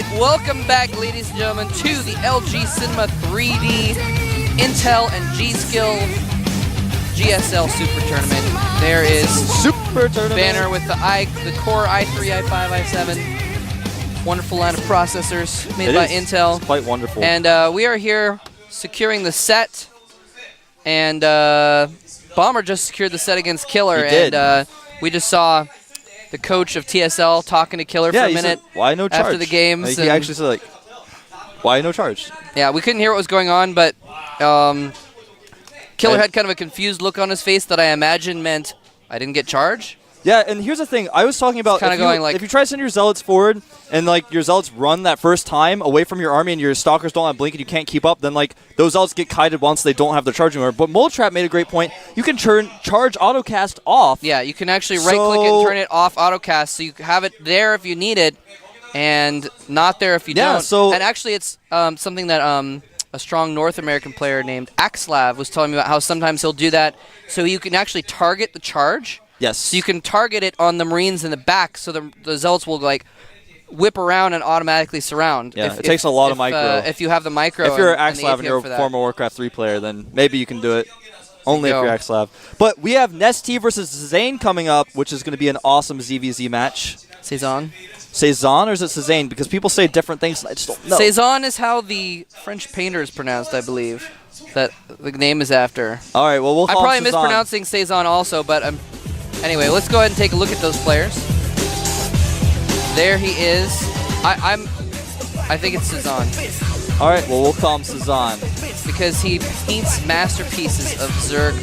right, welcome back, ladies and gentlemen, to the LG Cinema 3D Intel and G-Skill GSL Super Tournament. There is Super Tournament banner with the Core i3, i5, i7. Wonderful line of processors made by Intel. It's quite wonderful. And we are here securing the set. And Bomber just secured the set against Killer. He did. And we just saw the coach of TSL talking to Killer for a minute. Said, why no charge? After the games. Like, he actually said, like, why no charge? Yeah, we couldn't hear what was going on, but Killer had kind of a confused look on his face that I imagine meant I didn't get charge. Yeah, and here's the thing. I was talking about if you try to send your Zealots forward and like your Zealots run that first time away from your army and your Stalkers don't have Blink and you can't keep up, then like those Zealots get kited once they don't have their charge anymore. But Moletrap made a great point. You can turn charge autocast off. Yeah, you can actually right-click it and turn it off autocast, so you have it there if you need it and not there if you don't. And actually it's something that a strong North American player named Axlav was telling me about how sometimes he'll do that so you can actually target the charge. Yes. So you can target it on the Marines in the back so the Zealots will like whip around and automatically surround. Yeah, it takes a lot of micro. If you have the micro. If you're Axlav and you're a former Warcraft 3 player, then maybe you can do it. Only if you're Axlav. But we have NesTea versus Cezanne coming up, which is going to be an awesome ZVZ match. Cezanne? Cezanne or is it Cezanne? Because people say different things and I just don't know. Cezanne is how the French painter is pronounced, I believe. That the name is after. All right, well, we'll call I'm probably him Cezanne. mispronouncing Cezanne also, but anyway, let's go ahead and take a look at those players. There he is. I think it's Cezanne. All right, well, we'll call him Cezanne. Because he paints masterpieces of Zerg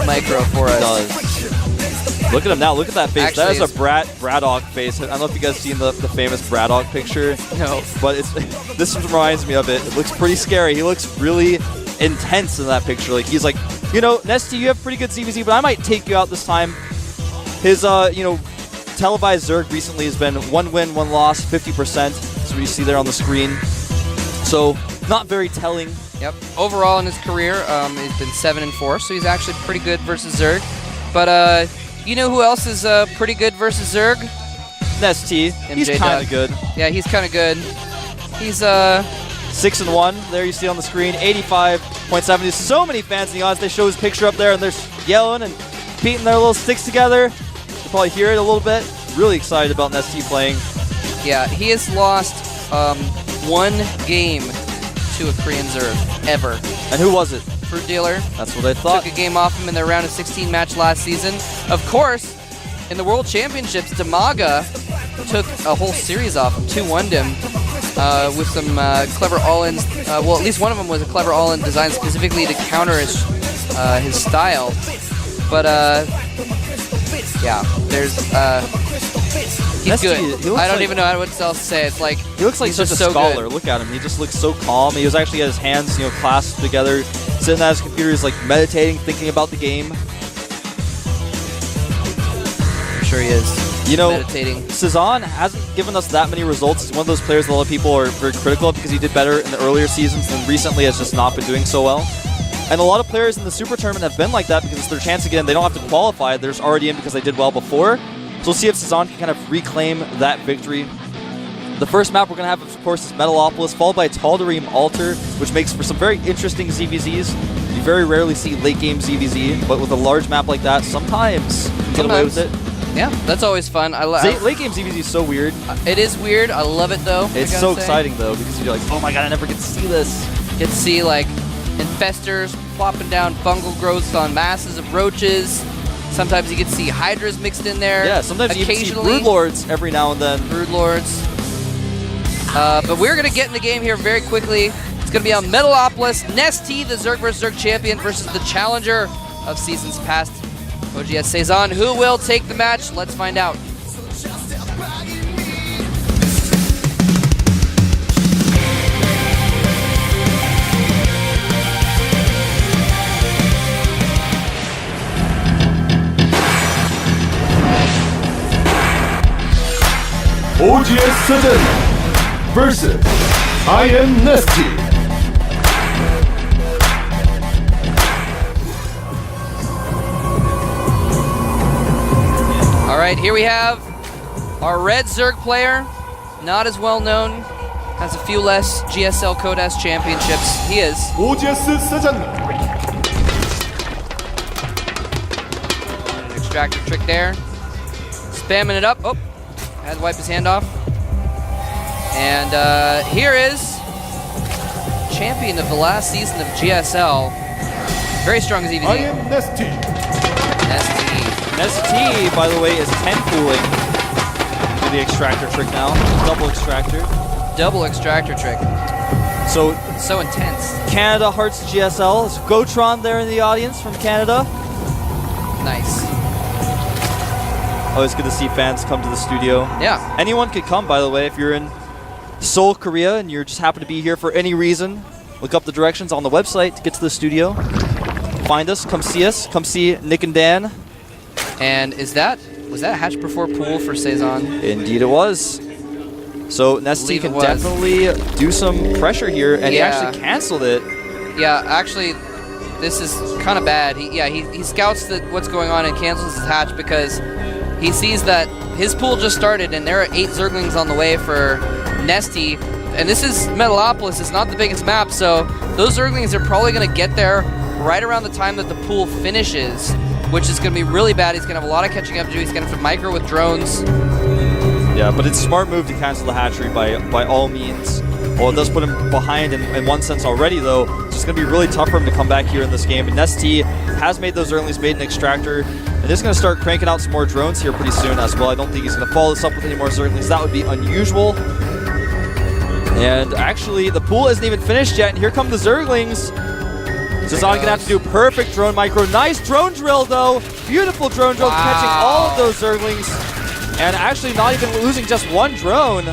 micro for us. He does. Look at him now. Look at that face. Actually, that is a Braddock face. I don't know if you guys seen the famous Braddock picture. No. But this reminds me of it. It looks pretty scary. He looks really intense in that picture. Like he's like, you know, NesTea, you have pretty good ZVZ, but I might take you out this time. His, televised Zerg recently has been 1 win, 1 loss, 50%. That's what you see there on the screen. So, not very telling. Yep. Overall in his career, he's been 7-4, so he's actually pretty good versus Zerg. But, you know who else is pretty good versus Zerg? NesTea. He's kind of good. Yeah, he's kind of good. He's, 6-1. There you see on the screen. 85.7. There's so many fans in the audience. They show his picture up there, and they're yelling and beating their little sticks together. You'll probably hear it a little bit. Really excited about NesTea playing. Yeah, he has lost 1 game to a Korean Zerg, ever. And who was it? Fruit Dealer. That's what I thought. Took a game off him in their round of 16 match last season. Of course, in the World Championships, Damaga took a whole series off him, 2-1'd him with some clever all-ins. Well, at least one of them was a clever all-in designed specifically to counter his style. But, yeah, there's... he's good. I don't even know what else to say. It's like he looks like such a scholar. Look at him. He just looks so calm. He was actually got his hands, clasped together, sitting at his computer. He's like meditating, thinking about the game. I'm sure he is. Meditating. Cezanne hasn't given us that many results. He's one of those players that a lot of people are very critical of because he did better in the earlier seasons and recently has just not been doing so well. And a lot of players in the Super Tournament have been like that because it's their chance to get in. They don't have to qualify. They're just already in because they did well before. So we'll see if Cezanne can kind of reclaim that victory. The first map we're going to have, of course, is Metalopolis, followed by Tal'Darim Altar, which makes for some very interesting ZVZs. You very rarely see late-game ZVZ, but with a large map like that, sometimes you can get away with it. Yeah, that's always fun. Late-game ZVZ is so weird. It is weird. I love it, though. It's so exciting, though, because you're like, oh my god, I never get to see this. Get to see, like, infestors plopping down fungal growths on masses of roaches. Sometimes you get to see hydras mixed in there. Yeah, sometimes you get to see broodlords every now and then. Broodlords. But we're going to get in the game here very quickly. It's going to be on Metalopolis. NesTea, the Zerg vs. Zerg champion, versus the challenger of seasons past, OGS Cezanne. Who will take the match? Let's find out. OGS Cezanne versus I am NesTea. All right, here we have our red Zerg player, not as well known has a few less GSL Code S championships. He is. OGS Cezanne. An extractor trick there. Spamming it up. Oh, had to wipe his hand off. And here is champion of the last season of GSL. Very strong as EVZ. I am NesTea. NesTea, by the way, is 10 fooling. Do the extractor trick now. Double extractor. Double extractor trick. So intense. Canada Hearts GSL. Is Gotron there in the audience from Canada? Nice. Always good to see fans come to the studio. Yeah. Anyone could come, by the way, if you're in Seoul, Korea, and you just happen to be here for any reason. Look up the directions on the website to get to the studio. Find us, come see Nick and Dan. And was that a Hatch Before pool for Cezanne? Indeed it was. So NesTea can definitely do some pressure here, and he actually canceled it. Yeah, actually, this is kind of bad. He scouts what's going on and cancels his hatch because he sees that his pool just started and there are 8 Zerglings on the way for NesTea. And this is Metalopolis, it's not the biggest map, so those Zerglings are probably going to get there right around the time that the pool finishes, which is going to be really bad. He's going to have a lot of catching up to do. He's going to have to micro with drones. Yeah, but it's a smart move to cancel the hatchery by all means. Well, it does put him behind in one sense already, though. It's just going to be really tough for him to come back here in this game. And NesTea has made those Zerglings, made an extractor, and is going to start cranking out some more drones here pretty soon as well. I don't think he's going to follow this up with any more Zerglings. That would be unusual. And actually, the pool isn't even finished yet, and here come the Zerglings. Cezanne gonna have to do perfect drone micro. Nice drone drill, though. Beautiful drone drill, catching all of those Zerglings. And actually not even losing just one drone.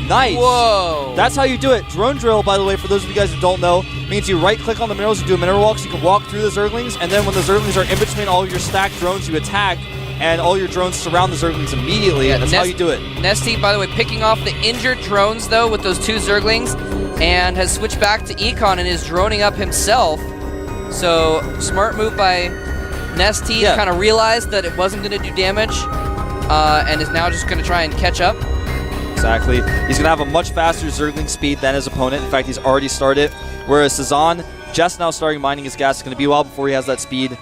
Nice. Whoa. That's how you do it. Drone drill, by the way, for those of you guys who don't know, means you right-click on the minerals and do a mineral walk so you can walk through the Zerglings, and then when the Zerglings are in between all of your stacked drones, you attack, and all your drones surround the Zerglings immediately. Yeah, That's how you do it. NesTea, by the way, picking off the injured drones, though, with those 2 Zerglings, and has switched back to Econ and is droning up himself. So, smart move by NesTea, kind of realized that it wasn't going to do damage, and is now just going to try and catch up. Exactly. He's going to have a much faster Zergling speed than his opponent. In fact, he's already started, whereas Cezanne, just now starting mining his gas, is going to be a while before he has that speed.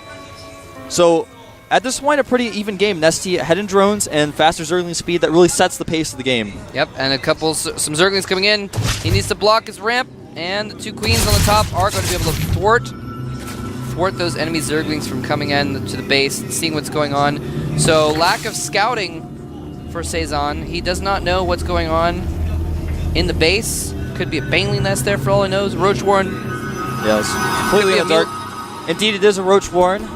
So, at this point, a pretty even game. NesTea ahead in drones and faster Zergling speed that really sets the pace of the game. Yep, and some Zerglings coming in. He needs to block his ramp, and the 2 queens on the top are going to be able to thwart those enemy Zerglings from coming in to the base and seeing what's going on. So lack of scouting for Cezanne. He does not know what's going on in the base. Could be a Baneling nest there for all he knows. Roach Warren. Yes, completely in the dark. Indeed, it is a Roach Warren.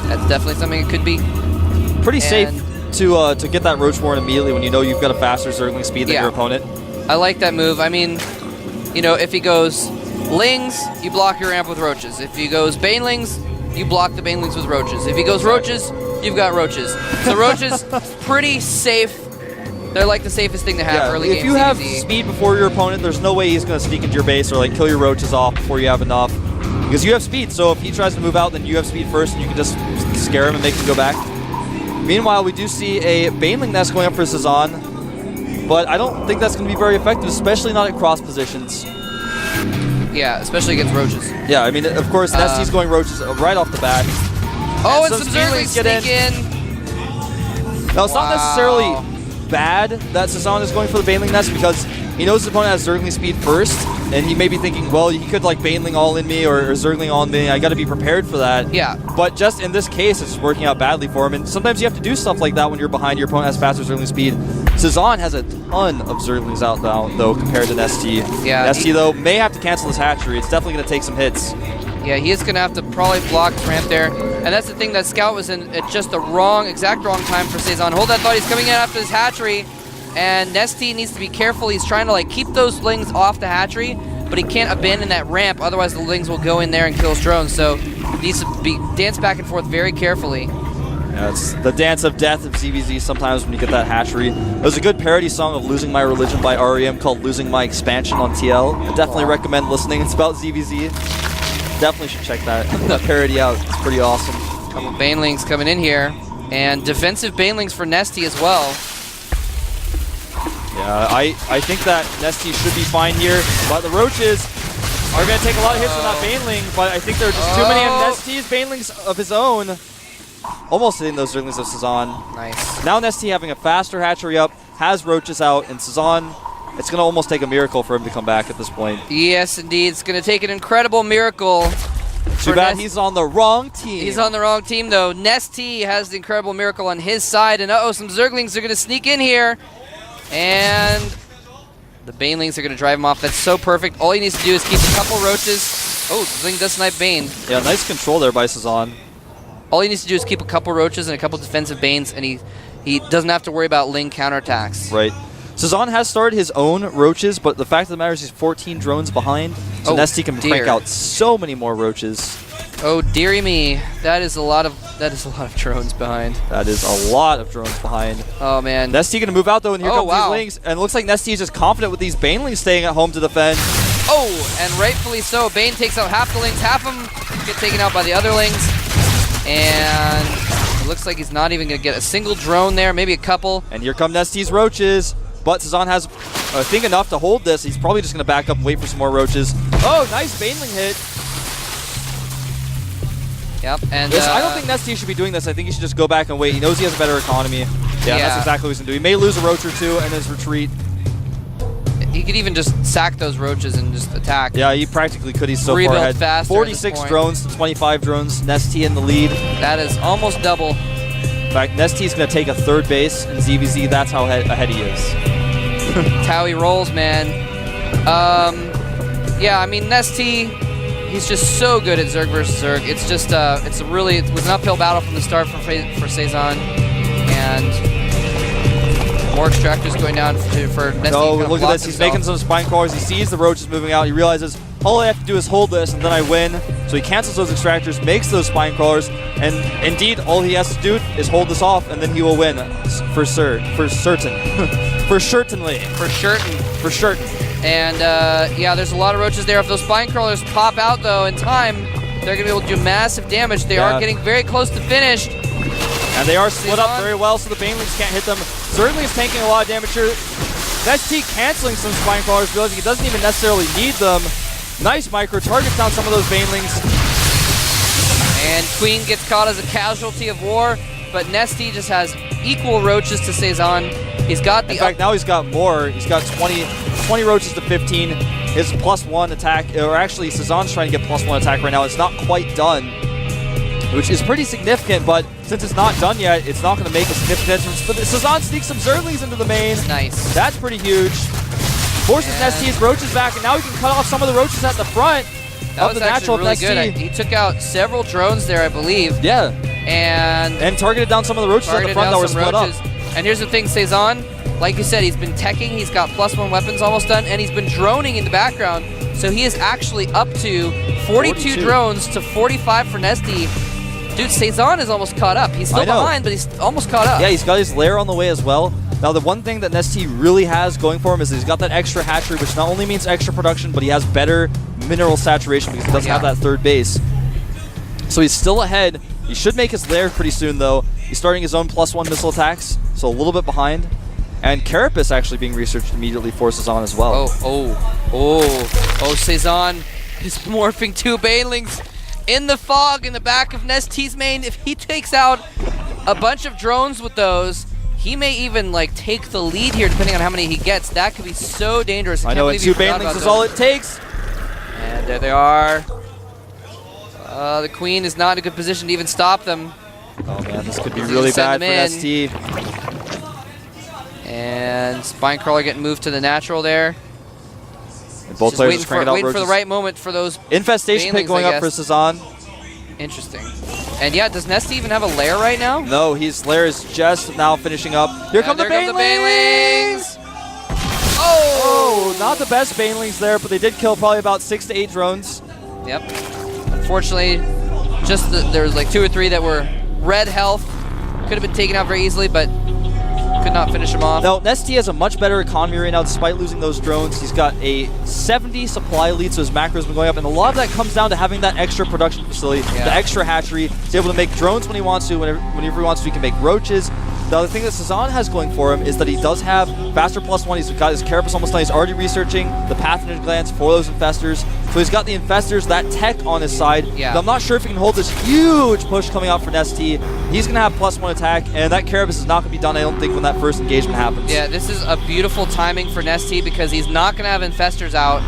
That's definitely something it could be. Pretty safe to get that Roach Warren immediately when you know you've got a faster Zergling speed than your opponent. I like that move. I mean, you know, if he goes Lings, you block your ramp with Roaches. If he goes Banelings, you block the Banelings with Roaches. If he goes Roaches, you've got Roaches. So Roaches, pretty safe. They're like the safest thing to have early game. If you have speed before your opponent, there's no way he's going to sneak into your base or like kill your Roaches off before you have enough. Because you have speed, so if he tries to move out, then you have speed first, and you can just scare him and make him go back. Meanwhile, we do see a Baneling nest going up for Cezanne, but I don't think that's going to be very effective, especially not at cross positions. Yeah, especially against Roaches. Yeah, I mean, of course, NesTea's going Roaches right off the bat. Oh, and some Zerglings sneak in. Now, it's not necessarily bad that Cezanne is going for the Baneling nest because he knows his opponent has Zergling speed first, and he may be thinking, well, he could like Baneling all in me or Zergling all in me. I got to be prepared for that. Yeah. But just in this case, it's working out badly for him. And sometimes you have to do stuff like that when you're behind. Your opponent has faster Zergling speed. Cezanne has a ton of Zerglings out now, though, compared to NesTea. Yeah. NesTea, though, may have to cancel his hatchery. It's definitely going to take some hits. Yeah, he is going to have to probably block his ramp there. And that's the thing, that Scout was in at just the exact wrong time for Cezanne. Hold that thought, he's coming in after his hatchery. And NesTea needs to be careful. He's trying to like keep those Lings off the hatchery, but he can't abandon that ramp, otherwise the Lings will go in there and kill his drones. So he needs to dance back and forth very carefully. Yeah, it's the dance of death of ZVZ sometimes when you get that hatchery. There's a good parody song of Losing My Religion by REM called Losing My Expansion on TL. I definitely recommend listening. It's about ZVZ. Definitely should check that parody out. It's pretty awesome. Couple Banelings coming in here, and defensive Banelings for NesTea as well. Yeah, I think that NesTea should be fine here, but the Roaches are going to take a lot of hits from that Baneling, but I think there are just too many of NesTea's Banelings of his own. Almost hitting those Zerglings of Cezanne. Nice. Now NesTea having a faster hatchery up, has Roaches out, and Cezanne, it's going to almost take a miracle for him to come back at this point. Yes, indeed. It's going to take an incredible miracle. Too bad he's on the wrong team. He's on the wrong team, though. NesTea has the incredible miracle on his side, and uh-oh, some Zerglings are going to sneak in here. And the Banelings are going to drive him off. That's so perfect. All he needs to do is keep a couple Roaches. Oh, Zling does snipe Bane. Yeah, nice control there by Cezanne. All he needs to do is keep a couple Roaches and a couple defensive Banes, and he doesn't have to worry about Ling counterattacks. Right. Cezanne has started his own Roaches, but the fact of the matter is he's 14 drones behind, so NesTea can crank out so many more Roaches. Oh, dearie me. That is a lot of drones behind. That is a lot of drones behind. Oh, man. NesTea going to move out, though, and here comes these Lings. And it looks like NesTea is just confident with these Banelings staying at home to defend. Oh, and rightfully so. Bane takes out half the Lings. Half of them get taken out by the other Lings. And it looks like he's not even going to get a single drone there, maybe a couple. And here come NesTea's Roaches. But Cezanne has, I think, enough to hold this. He's probably just going to back up and wait for some more Roaches. Oh, nice Baneling hit. Yep, and I don't think NesTea should be doing this. I think he should just go back and wait. He knows he has a better economy. Yeah, that's exactly what he's going to do. He may lose a Roach or two and his retreat. He could even just sack those Roaches and just attack. Yeah, he practically could. He's so Rebuild far ahead. faster 46 drones to 25 drones. NesTea in the lead. That is almost double. In fact, NesTea's going to take a third base in ZVZ. That's how ahead he is. That's how he rolls, man. Yeah, I mean, NesTea, he's just so good at Zerg versus Zerg. It's just, it was an uphill battle from the start for Cezanne. And more extractors going down for NesTea. Oh, look at this. He's making some spine crawlers. He sees the Roaches moving out. He realizes, all I have to do is hold this, and then I win. So he cancels those extractors, makes those spine crawlers, and indeed, all he has to do is hold this off, and then he will win. For certain. For certainly. For certain. For certain. And, yeah, there's a lot of Roaches there. If those spine crawlers pop out, though, in time, they're going to be able to do massive damage. They are getting very close to finished. And they are split up very well, so the Banelings can't hit them. Zergling's taking a lot of damage here. NesTea canceling some spine crawlers, realizing he doesn't even necessarily need them. Nice micro, targets down some of those Banelings. And Queen gets caught as a casualty of war, but NesTea just has equal Roaches to Cezanne. He's got the... In fact, now he's got more. He's got 20 Roaches to 15. His +1 attack, or actually Cezanne's trying to get +1 attack right now. It's not quite done, which is pretty significant, but since it's not done yet, it's not going to make a significant difference. But Cezanne sneaks some Zerglings into the main. Nice. That's pretty huge. Forces NesTea's Roaches back, and now he can cut off some of the Roaches at the front. That was actually really good. He took out several drones there, I believe. Yeah. And targeted down some of the Roaches at the front that were split up. And here's the thing, Cezanne, like you said, he's been teching, he's got +1 weapons almost done, and he's been droning in the background. So he is actually up to 42 drones to 45 for NesTea. Dude, Cezanne is almost caught up. He's still behind, but he's almost caught up. Yeah, he's got his lair on the way as well. Now, the one thing that NesTea really has going for him is he's got that extra hatchery, which not only means extra production, but he has better mineral saturation because he doesn't have that third base. So he's still ahead. He should make his lair pretty soon, though. He's starting his own +1 missile attacks, so a little bit behind. And Carapace actually being researched immediately for Cezanne as well. Oh, Cezanne is morphing 2 Banelings in the fog in the back of NesTea's main. If he takes out a bunch of drones with those, he may even like take the lead here depending on how many he gets. That could be so dangerous. I know, and 2 Banelings is all it takes. And there they are. The Queen is not in a good position to even stop them. Oh man, this could be really bad for NesTea. And Spinecrawler getting moved to the natural there. And both players just cranking out waiting for the right moment for those Infestation Pit going up for Cezanne. Interesting. And yeah, does NesTea even have a lair right now? No, his lair is just now finishing up. Here come the Banelings! Oh! Not the best Banelings there, but they did kill probably about 6 to 8 drones. Yep. Unfortunately, there was like 2 or 3 that were red health. Could have been taken out very easily, but Could not finish him off. Now, NesTea has a much better economy right now despite losing those drones. He's got a 70 supply lead, so his macro has been going up, and a lot of that comes down to having that extra production facility, the extra hatchery. He's able to make drones when he wants to, whenever he wants to. He can make roaches. The other thing that Cezanne has going for him is that he does have faster +1. He's got his carapace almost done. He's already researching the pathogen glands for those infestors. So he's got the infestors, that tech on his side. Yeah. But I'm not sure if he can hold this huge push coming out for NesTea. He's going to have +1 attack, and that carapace is not going to be done, I don't think, when that first engagement happens. Yeah, this is a beautiful timing for NesTea because he's not going to have infestors out.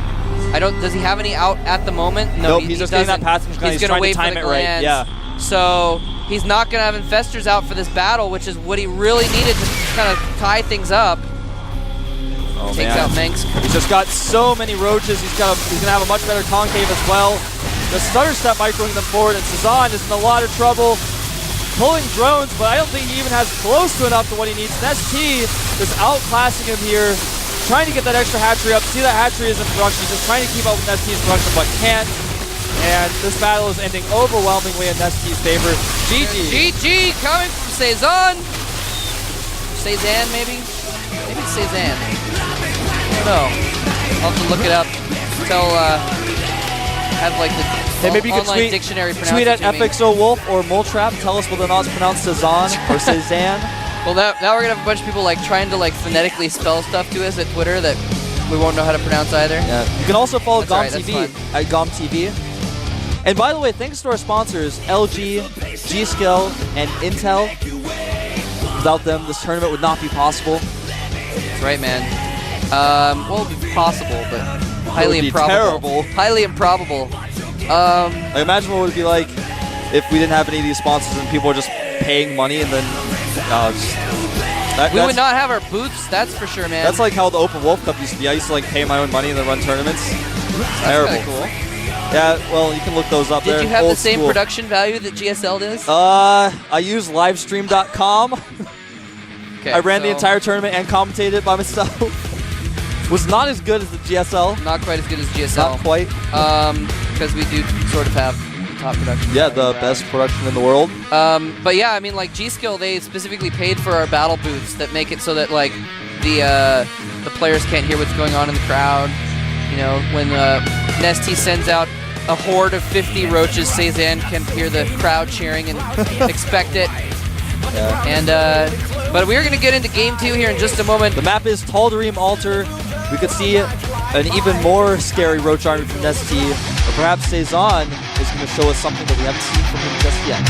Does he have any out at the moment? No, nope, he's just getting that pathogen gland. He's going to wait trying to time it right. Yeah. So he's not going to have infestors out for this battle, which is what he really needed to kind of tie things up. Oh, Takes out Manx. He's just got so many roaches. He's going to have a much better concave as well. The stutter step microing them forward, and Cezanne is in a lot of trouble. Pulling drones, but I don't think he even has close to enough to what he needs. NesTea is outclassing him here, trying to get that extra hatchery up. See, that hatchery is in production. He's just trying to keep up with NesTea's production, but can't. And this battle is ending overwhelmingly in NesTea's favor. GG. GG coming from Cezanne. Cezanne, maybe? Maybe it's Cezanne. I don't know. I'll have to look it up. Have like the maybe you can online dictionary pronounce tweet it at to me. FXOWolf or Moletrap. Tell us whether or not it's pronounced Cezanne or Cezanne. Well, now we're gonna have a bunch of people like trying to like phonetically spell stuff to us at Twitter that we won't know how to pronounce either. Yeah. You can also follow GOMTV at GOMTV. And by the way, thanks to our sponsors, LG, GSL, and Intel. Without them, this tournament would not be possible. That's right, man. Well, it'd be possible, but highly improbable. Terrible. Highly improbable. I imagine what it would be like if we didn't have any of these sponsors and people were just paying money and then we would not have our booths, that's for sure, man. That's like how the Open Wolf Cup used to be. I used to like pay my own money and then run tournaments. Terrible. That's cool. Yeah, well, you can look those up. Did you have old the same school. production value that GSL does? I use livestream.com. Okay, I ran the entire tournament and commentated it by myself. Was not as good as the GSL. Not quite as good as GSL. Not quite. Because we do sort of have top production. Yeah, the best production in the world. But yeah, I mean, like G-Skill, they specifically paid for our battle booths that make it so that like the players can't hear what's going on in the crowd. You know, when NesTea sends out a horde of 50 roaches, Cezanne can hear the crowd cheering and expect it. Yeah. And but we're gonna get into game 2 here in just a moment. The map is Tal'Darim Altar. We could see an even more scary roach army from NesTea, or perhaps Cezanne is going to show us something that we haven't seen from him just yet.